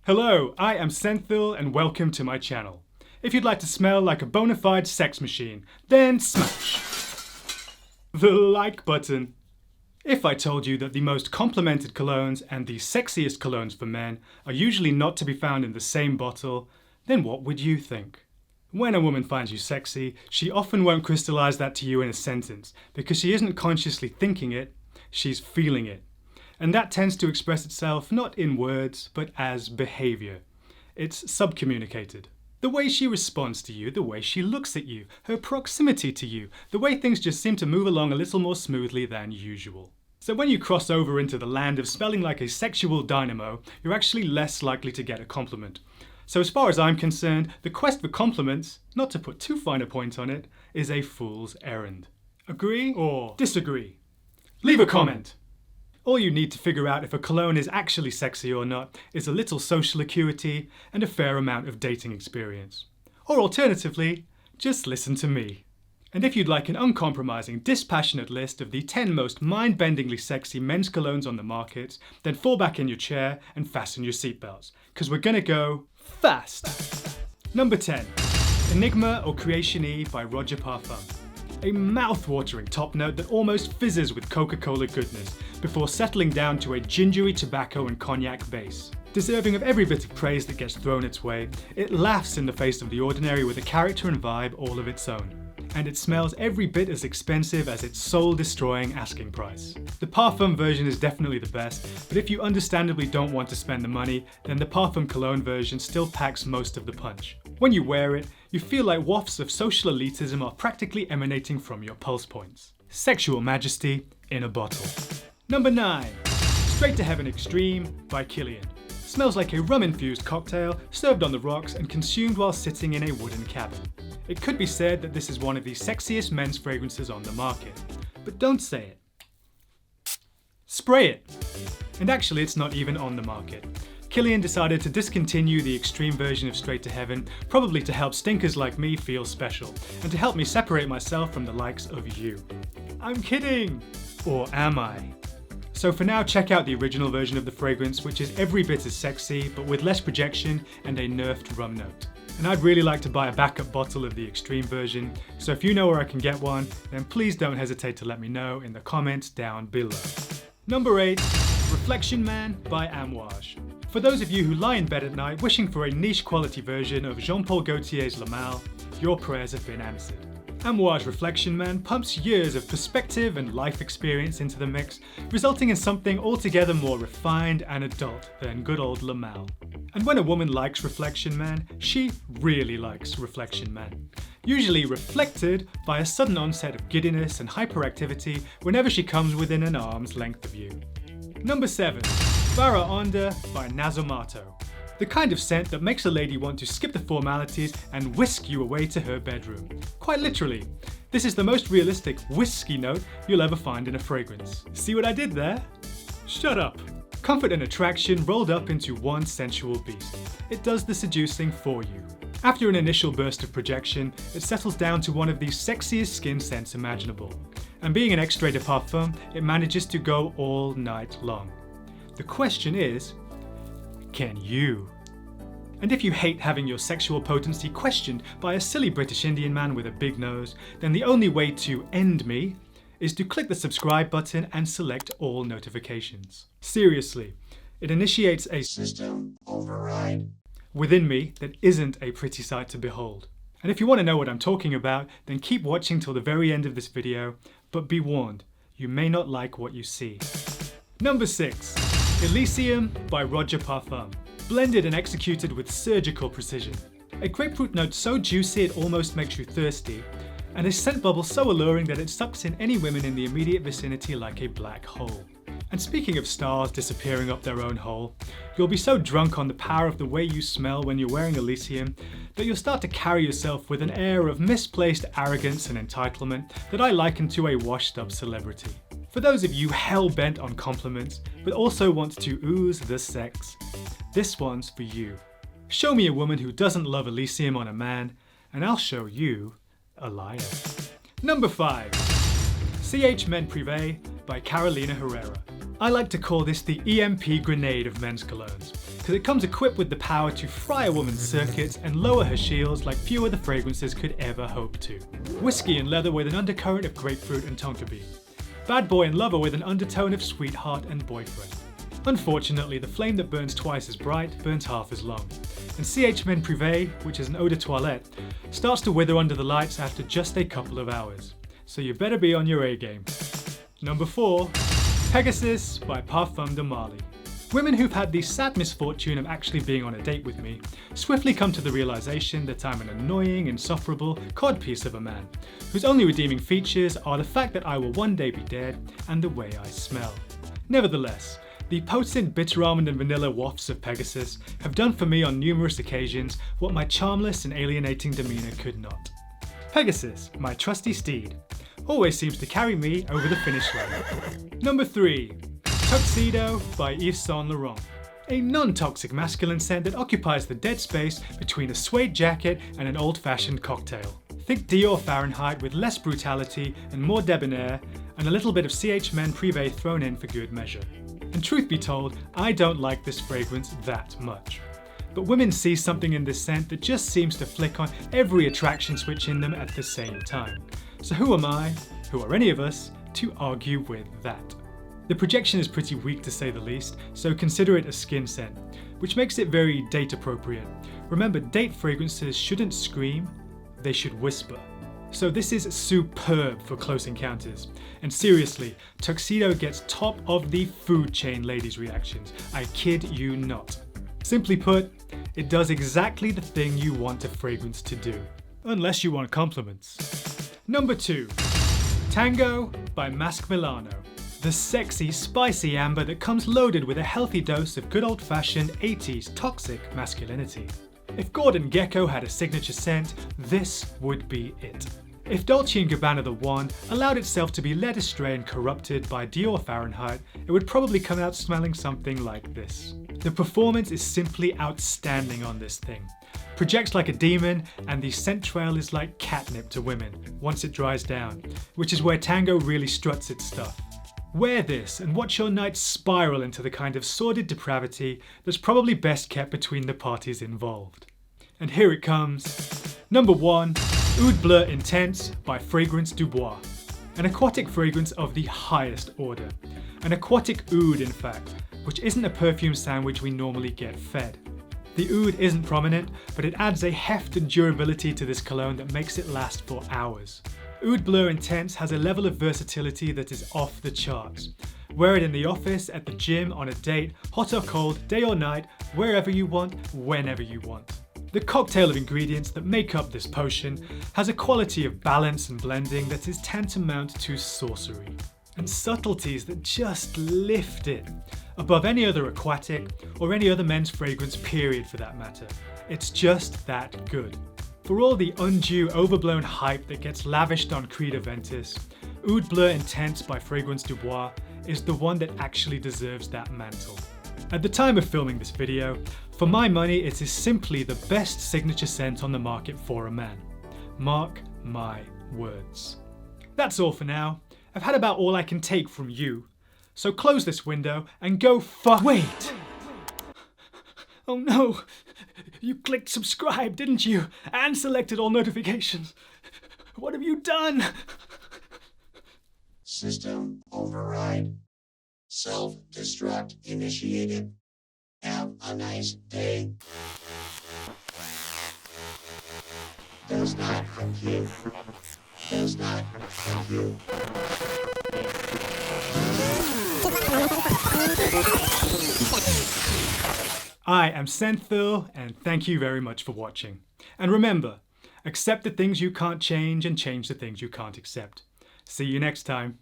Hello, I am SENTHIL and welcome to my channel. If you'd like to smell like a bona fide sex machine, then smash the like button. If I told you that the most complimented colognes and the sexiest colognes for men are usually not to be found in the same bottle, then what would you think? When a woman finds you sexy, she often won't crystallize that to you in a sentence because she isn't consciously thinking it, she's feeling it. And that tends to express itself not in words, but as behaviour. It's subcommunicated. The way she responds to you, the way she looks at you, her proximity to you, the way things just seem to move along a little more smoothly than usual. So when you cross over into the land of smelling like a sexual dynamo, you're actually less likely to get a compliment. So as far as I'm concerned, the quest for compliments, not to put too fine a point on it, is a fool's errand. Agree or disagree? Leave a comment. All you need to figure out if a cologne is actually sexy or not is a little social acuity and a fair amount of dating experience. Or alternatively, just listen to me. And if you'd like an uncompromising, dispassionate list of the 10 most mind-bendingly sexy men's colognes on the market, then fall back in your chair and fasten your seatbelts, because we're gonna go fast. Number 10. Enigma or Creation E by Roja Parfums. A mouth-watering top note that almost fizzes with Coca-Cola goodness before settling down to a gingery tobacco and cognac base. Deserving of every bit of praise that gets thrown its way, it laughs in the face of the ordinary with a character and vibe all of its own. And it smells every bit as expensive as its soul-destroying asking price. The Parfum version is definitely the best, but if you understandably don't want to spend the money, then the Parfum Cologne version still packs most of the punch. When you wear it, you feel like wafts of social elitism are practically emanating from your pulse points. Sexual majesty in a bottle. Number 9. Straight to Heaven Extreme by Kilian. Smells like a rum-infused cocktail served on the rocks and consumed while sitting in a wooden cabin. It could be said that this is one of the sexiest men's fragrances on the market. But don't say it. Spray it! And actually it's not even on the market. Kilian decided to discontinue the extreme version of Straight to Heaven, probably to help stinkers like me feel special, and to help me separate myself from the likes of you. I'm kidding! Or am I? So for now, check out the original version of the fragrance, which is every bit as sexy, but with less projection and a nerfed rum note. And I'd really like to buy a backup bottle of the extreme version, so if you know where I can get one, then please don't hesitate to let me know in the comments down below. Number 8. Reflection Man by Amouage. For those of you who lie in bed at night wishing for a niche quality version of Jean-Paul Gaultier's Le Mal, your prayers have been answered. Amouage Reflection Man pumps years of perspective and life experience into the mix, resulting in something altogether more refined and adult than good old Le Mal. And when a woman likes Reflection Man, she really likes Reflection Man. Usually reflected by a sudden onset of giddiness and hyperactivity whenever she comes within an arm's length of you. Number 7. Baraonda by Nasomatto. The kind of scent that makes a lady want to skip the formalities and whisk you away to her bedroom. Quite literally. This is the most realistic whiskey note you'll ever find in a fragrance. See what I did there? Shut up. Comfort and attraction rolled up into one sensual beast. It does the seducing for you. After an initial burst of projection, it settles down to one of the sexiest skin scents imaginable. And being an extrait de parfum, it manages to go all night long. The question is, can you? And if you hate having your sexual potency questioned by a silly British Indian man with a big nose, then the only way to end me is to click the subscribe button and select all notifications. Seriously, it initiates a system override within me that isn't a pretty sight to behold. And if you want to know what I'm talking about, then keep watching till the very end of this video, but be warned, you may not like what you see. Number 6. Elysium by Roja Parfums. Blended and executed with surgical precision. A grapefruit note so juicy it almost makes you thirsty, and a scent bubble so alluring that it sucks in any women in the immediate vicinity like a black hole. And speaking of stars disappearing up their own hole, you'll be so drunk on the power of the way you smell when you're wearing Elysium that you'll start to carry yourself with an air of misplaced arrogance and entitlement that I liken to a washed-up celebrity. For those of you hell-bent on compliments, but also want to ooze the sex, this one's for you. Show me a woman who doesn't love Elysium on a man, and I'll show you a liar. Number 5. Men Prive by Carolina Herrera. I like to call this the EMP grenade of men's colognes, because it comes equipped with the power to fry a woman's circuits and lower her shields like few other fragrances could ever hope to. Whiskey and leather with an undercurrent of grapefruit and tonka bean. Bad boy and lover with an undertone of sweetheart and boyfriend. Unfortunately, the flame that burns twice as bright burns half as long, and Men Prive, which is an eau de toilette, starts to wither under the lights after just a couple of hours. So you better be on your A game. Number 4. Pegasus by Parfums de Marly. Women who've had the sad misfortune of actually being on a date with me swiftly come to the realization that I'm an annoying, insufferable codpiece of a man, whose only redeeming features are the fact that I will one day be dead and the way I smell. Nevertheless, the potent bitter almond and vanilla wafts of Pegasus have done for me on numerous occasions what my charmless and alienating demeanour could not. Pegasus, my trusty steed, always seems to carry me over the finish line. Number 3. Tuxedo by Yves Saint Laurent. A non-toxic masculine scent that occupies the dead space between a suede jacket and an old-fashioned cocktail. Think Dior Fahrenheit with less brutality and more debonair, and a little bit of Men Prive thrown in for good measure. And truth be told, I don't like this fragrance that much. But women see something in this scent that just seems to flick on every attraction switch in them at the same time. So who am I, who are any of us, to argue with that? The projection is pretty weak to say the least, so consider it a skin scent, which makes it very date appropriate. Remember, date fragrances shouldn't scream, they should whisper. So this is superb for close encounters. And seriously, Tuxedo gets top of the food chain ladies' reactions. I kid you not. Simply put, it does exactly the thing you want a fragrance to do. Unless you want compliments. Number 2. Tango by Masque Milano. The sexy, spicy amber that comes loaded with a healthy dose of good old-fashioned 80s toxic masculinity. If Gordon Gekko had a signature scent, this would be it. If Dolce & Gabbana The One allowed itself to be led astray and corrupted by Dior Fahrenheit, it would probably come out smelling something like this. The performance is simply outstanding on this thing. Projects like a demon, and the scent trail is like catnip to women once it dries down, which is where Tango really struts its stuff. Wear this and watch your night spiral into the kind of sordid depravity that's probably best kept between the parties involved. And here it comes. Number 1. Oud Bleu Intense by Fragrance du Bois. An aquatic fragrance of the highest order. An aquatic oud, in fact, which isn't a perfume sandwich we normally get fed. The oud isn't prominent, but it adds a heft and durability to this cologne that makes it last for hours. Oud Bleu Intense has a level of versatility that is off the charts. Wear it in the office, at the gym, on a date, hot or cold, day or night, wherever you want, whenever you want. The cocktail of ingredients that make up this potion has a quality of balance and blending that is tantamount to sorcery, and subtleties that just lift it above any other aquatic or any other men's fragrance period for that matter. It's just that good. For all the undue, overblown hype that gets lavished on Creed Aventus, Oud Bleu Intense by Fragrance du Bois is the one that actually deserves that mantle. At the time of filming this video, for my money it is simply the best signature scent on the market for a man. Mark my words. That's all for now. I've had about all I can take from you. So close this window and go Wait! Oh no! You clicked subscribe, didn't you? And selected all notifications. What have you done? System override. Self-destruct initiated. Have a nice day. Does not compute. Does not compute. I am SENTHIL, and thank you very much for watching. And remember, accept the things you can't change and change the things you can't accept. See you next time.